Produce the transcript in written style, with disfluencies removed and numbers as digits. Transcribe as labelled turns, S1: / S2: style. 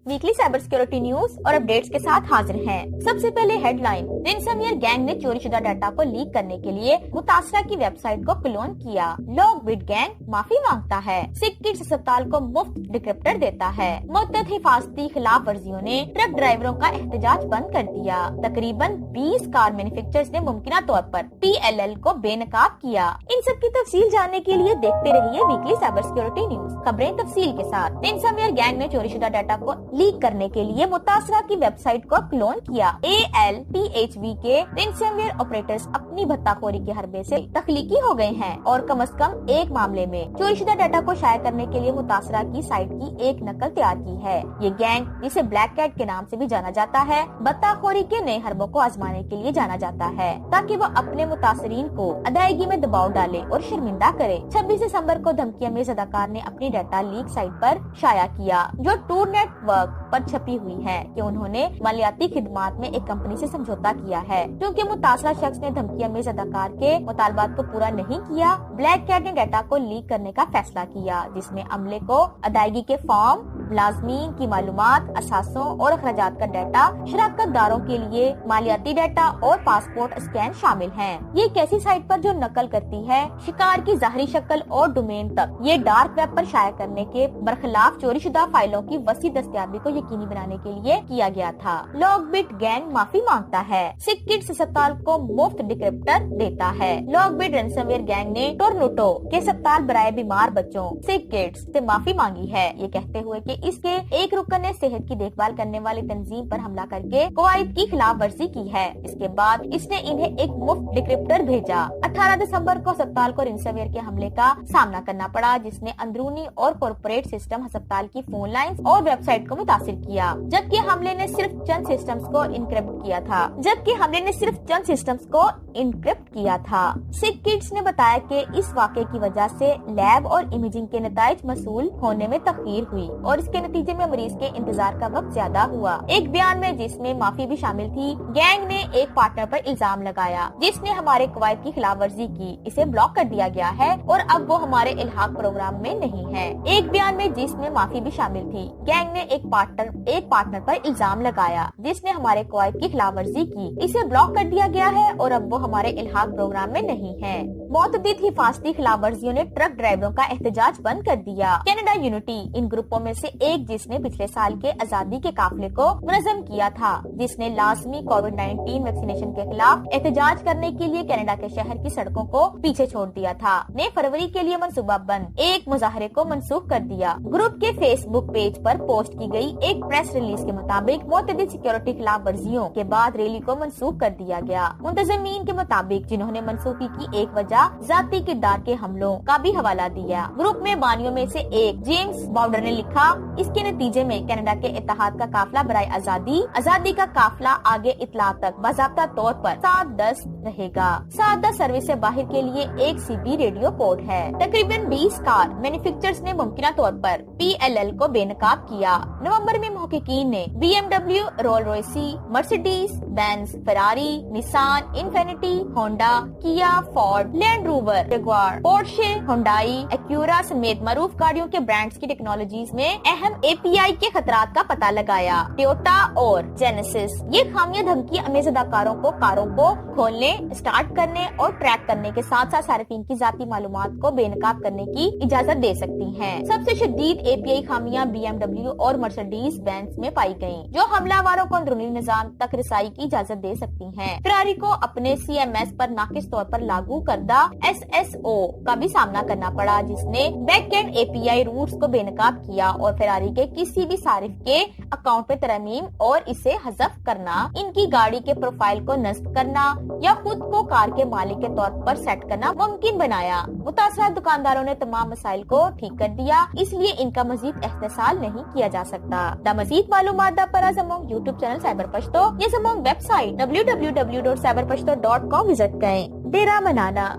S1: Weekly cyber security news اور updates کے ساتھ حاضر ہیں۔ سب سے پہلے headline, ransomware gang نے چوری شدہ ڈیٹا کو لیک کرنے کے لیے متاثرہ کی ویب سائٹ کو کلون کیا۔ لاک بٹ گینگ معافی مانگتا ہے۔ سکھ کڈز اسپتال کو مفت ڈکرپٹر دیتا ہے۔ متعدد حفاظتی خلاف ورزیوں نے ٹرک ڈرائیوروں کا احتجاج بند کر دیا۔ تقریباً 20 کار مینوفیکچررز نے ممکنہ طور پر PLL کو بے نقاب کیا۔ ان سب کی تفصیل جاننے کے لیے دیکھتے رہیے ویکلی سائبر سیکورٹی نیوز، خبریں تفصیل کے ساتھ۔ رینسم ویئر گینگ نے چوری شدہ ڈیٹا کو لیک کرنے کے لیے متاثرہ کی ویب سائٹ کو کلون کیا۔ ALPHV کے رینسم ویئر آپریٹرز اپنی بھتہ خوری کے حربے سے تخلیقی ہو گئے ہیں اور کم از کم ایک معاملے میں چوری شدہ ڈیٹا کو شائع کرنے کے لیے متاثرہ کی سائٹ کی ایک نقل تیار کی ہے۔ یہ گینگ، جسے بلیک کیٹ کے نام سے بھی جانا جاتا ہے، بھتہ خوری کے نئے حربوں کو آزمانے کے لیے جانا جاتا ہے تاکہ وہ اپنے متاثرین کو ادائیگی میں دباؤ ڈالے اور شرمندہ کرے۔ 26 دسمبر کو دھمکیوں میں اداکار نے اپنی ڈیٹا لیک سائٹ پر شائع کیا، جو ٹور نیٹ ورک پر چھپی ہوئی ہے، کہ انہوں نے مالیاتی خدمات میں ایک کمپنی سے سمجھوتا کیا ہے۔ کیونکہ متاثرہ شخص نے دھمکیوں میں اداکار کے مطالبات کو پورا نہیں کیا، بلیک کیٹ نے ڈیٹا کو لیک کرنے کا فیصلہ کیا، جس میں عملے کو ادائیگی کے فارم، ملازمین کی معلومات، اثاثوں اور اخراجات کا ڈیٹا، شراکت داروں کے لیے مالیاتی ڈیٹا اور پاسپورٹ اسکین شامل ہیں۔ یہ ایک ایسی سائٹ پر جو نقل کرتی ہے شکار کی ظاہری شکل اور ڈومین تک، یہ ڈارک ویب پر شائع کرنے کے برخلاف چوری شدہ فائلوں کی وسیع دستیابی کو یقینی بنانے کے لیے کیا گیا تھا۔ لاک بٹ گینگ معافی مانگتا ہے۔ سکھ کڈز اسپتال کو مفت ڈکرپٹر دیتا ہے۔ LockBit ransomware gang نے ٹورنٹو کے اسپتال برائے بیمار بچوں سکھ کڈز سے معافی مانگی ہے، یہ کہتے ہوئے کہ اس کے ایک رکن نے صحت کی دیکھ بھال کرنے والی تنظیم پر حملہ کر کے قواعد کی خلاف ورزی کی ہے۔ اس کے بعد اس نے انہیں ایک مفت ڈکرپٹر بھیجا۔ 18 دسمبر کو اسپتال کو رینسم ویئر کے حملے کا سامنا کرنا پڑا، جس نے اندرونی اور کارپوریٹ سسٹم، ہسپتال کی فون لائنز اور ویب سائٹ کو متاثر کیا، جبکہ حملے نے صرف چند سسٹمز کو انکرپٹ کیا تھا۔ سکھ کڈز نے بتایا کہ اس واقعے کی وجہ سے لیب اور امیجنگ کے نتائج موصول ہونے میں تاخیر ہوئی اور اس کے نتیجے میں مریض کے انتظار کا وقت زیادہ ہوا۔ ایک بیان میں، جس میں معافی بھی شامل تھی، گینگ نے ایک پارٹنر پر الزام لگایا جس نے ہمارے قواعد کی خلاف ورزی کی، اسے بلاک کر دیا گیا ہے اور اب وہ ہمارے الحاق پروگرام میں نہیں ہے۔ ایک بیان میں، جس میں معافی بھی شامل تھی، گینگ نے ایک پارٹنر پر الزام لگایا جس نے ہمارے قواعد کی خلاف ورزی کی، اسے بلاک کر دیا گیا ہے اور اب وہ ہمارے الحاق پروگرام میں نہیں ہے۔ متعدد حفاظتی خلاف ورزیوں نے ٹرک ڈرائیوروں کا احتجاج بند کر دیا۔ کینیڈا یونٹی ان گروپوں میں سے ایک، جس نے پچھلے سال کے آزادی کے قافلے کو منظم کیا تھا، جس نے لازمی کووڈ-19 ویکسینیشن کے خلاف احتجاج کرنے کے لیے کینیڈا کے شہر کی سڑکوں کو پیچھے چھوڑ دیا تھا، نے فروری کے لیے منصوبہ بند ایک مظاہرے کو منسوخ کر دیا۔ گروپ کے فیس بک پیج پر پوسٹ کی گئی ایک پریس ریلیز کے مطابق متعدد سیکورٹی خلاف ورزیوں کے بعد ریلی کو منسوخ کر دیا گیا۔ منتظمین کے مطابق، جنہوں نے منسوخی کی ایک وجہ ذاتی کردار کے حملوں کا بھی حوالہ دیا۔ گروپ میں بانیوں میں سے ایک جیمز باؤڈر نے لکھا، اس کے نتیجے میں کینیڈا کے اتحاد کا قافلہ برائے آزادی کا قافلہ آگے اطلاع تک باضابطہ طور پر 7-10 رہے گا۔ 7-10 سروس سے باہر کے لیے ایک CB ریڈیو کوڈ ہے۔ تقریباً 20 کار مینوفیکچررز نے ممکنہ طور پر PLL کو بے نقاب کیا۔ نومبر میں محققین نے BMW، Rolls Royce, Mercedes Benz, Ferrari, Nissan, Infiniti, Honda, Kia, Ford, Land Rover, Jaguar, Porsche, Hyundai, Acura سمیت معروف گاڑیوں کے برانڈز کی ٹیکنالوجیز میں اہم API کے خطرات کا پتہ لگایا۔ ٹویوٹا اور جینیسس یہ خامیاں دھمکی امیز اداکاروں کو کاروں کو کھولنے، اسٹارٹ کرنے اور ٹریک کرنے کے ساتھ ساتھ صارفین کی ذاتی معلومات کو بے نقاب کرنے کی اجازت دے سکتی ہیں۔ سب سے شدید API خامیاں BMW اور مرسیڈیز بینز میں پائی گئیں، جو حملہ آوروں کو اندرونی نظام تک رسائی کی اجازت دے سکتی ہیں۔ فراری کو اپنے CMS پر ناقص طور پر لاگو کردہ SSO کا بھی سامنا کرنا پڑا، جس نے بیک اینڈ API روٹس کو بے نقاب کیا اور فراری کے کسی بھی صارف کے اکاؤنٹ پہ ترمیم اور اسے حذف کرنا، ان کی گاڑی کے پروفائل کو نصب کرنا یا خود کو کار کے مالک کے طور پر سیٹ کرنا ممکن بنایا۔ متاثرہ دکانداروں نے تمام مسائل کو ٹھیک کر دیا، اس لیے ان کا مزید استحصال نہیں کیا جا سکتا۔ دا مزید معلومات دا پر زمونگ یوٹیوب چینل سائبر پشتو یا زمونگ ویب سائٹ www.cyberpashto.com وزٹ کریں۔ ڈیرا منانا